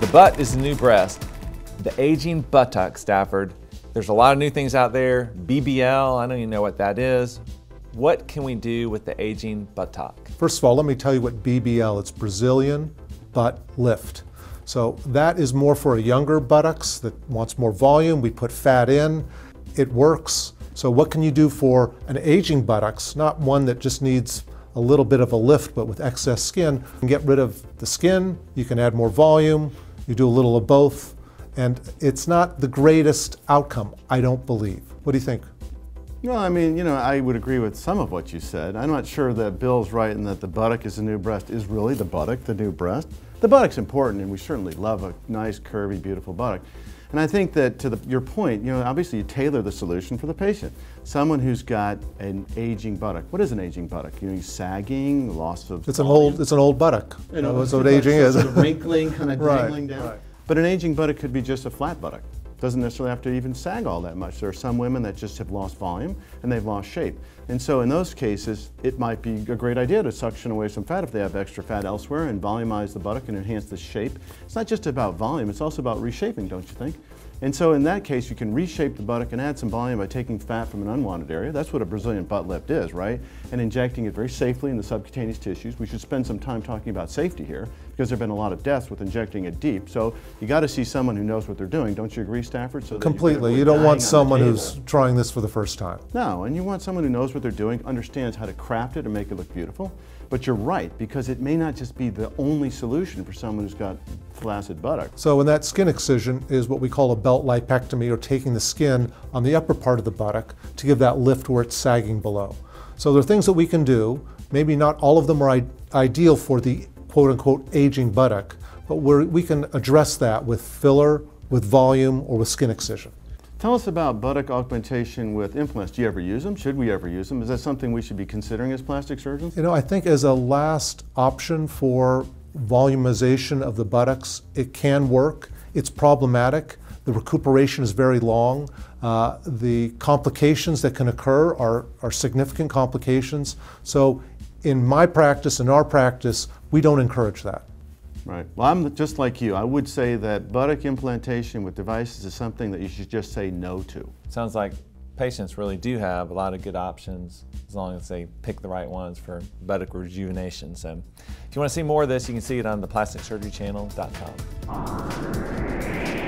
The butt is the new breast. The aging buttock, Stafford. There's a lot of new things out there. BBL, I don't even know what that is. What can we do with the aging buttock? First of all, let me tell you what BBL, it's Brazilian Butt Lift. So that is more for a younger buttocks that wants more volume. We put fat in, it works. So what can you do for an aging buttocks, not one that just needs a little bit of a lift but with excess skin? You can get rid of the skin, you can add more volume, you do a little of both, and it's not the greatest outcome, I don't believe. What do you think? No, I mean, I would agree with some of what you said. I'm not sure that Bill's right in that the buttock is the new breast. Is really the buttock the new breast? The buttock's important, and we certainly love a nice, curvy, beautiful buttock. And I think that to your point, obviously you tailor the solution for the patient. Someone who's got an aging buttock. What is an aging buttock? Sagging, loss of It's an old buttock. That's what aging is. Sort of wrinkling, kind of dangling down. Right. But an aging buttock could be just a flat buttock. Doesn't necessarily have to even sag all that much. There are some women that just have lost volume and they've lost shape. And so in those cases, it might be a great idea to suction away some fat if they have extra fat elsewhere and volumize the buttock and enhance the shape. It's not just about volume, it's also about reshaping, don't you think? And so in that case, you can reshape the buttock and add some volume by taking fat from an unwanted area. That's what a Brazilian butt lift is, right? And injecting it very safely in the subcutaneous tissues. We should spend some time talking about safety here because there have been a lot of deaths with injecting it deep. So you got to see someone who knows what they're doing. Don't you agree, Stafford? So completely. You don't want someone who's trying this for the first time. No, and you want someone who knows what they're doing, understands how to craft it and make it look beautiful. But you're right, because it may not just be the only solution for someone who's got flaccid buttocks. So in that skin excision is what we call a belt lipectomy, or taking the skin on the upper part of the buttock to give that lift where it's sagging below. So there are things that we can do. Maybe not all of them are ideal for the quote-unquote aging buttock, but we can address that with filler, with volume, or with skin excision. Tell us about buttock augmentation with implants. Do you ever use them? Should we ever use them? Is that something we should be considering as plastic surgeons? I think as a last option for volumization of the buttocks, it can work. It's problematic. The recuperation is very long. The complications that can occur are significant complications. So in my practice, in our practice, we don't encourage that. Right. Well, I'm just like you. I would say that buttock implantation with devices is something that you should just say no to. Sounds like patients really do have a lot of good options as long as they pick the right ones for buttock rejuvenation. So if you want to see more of this, you can see it on theplasticsurgerychannel.com.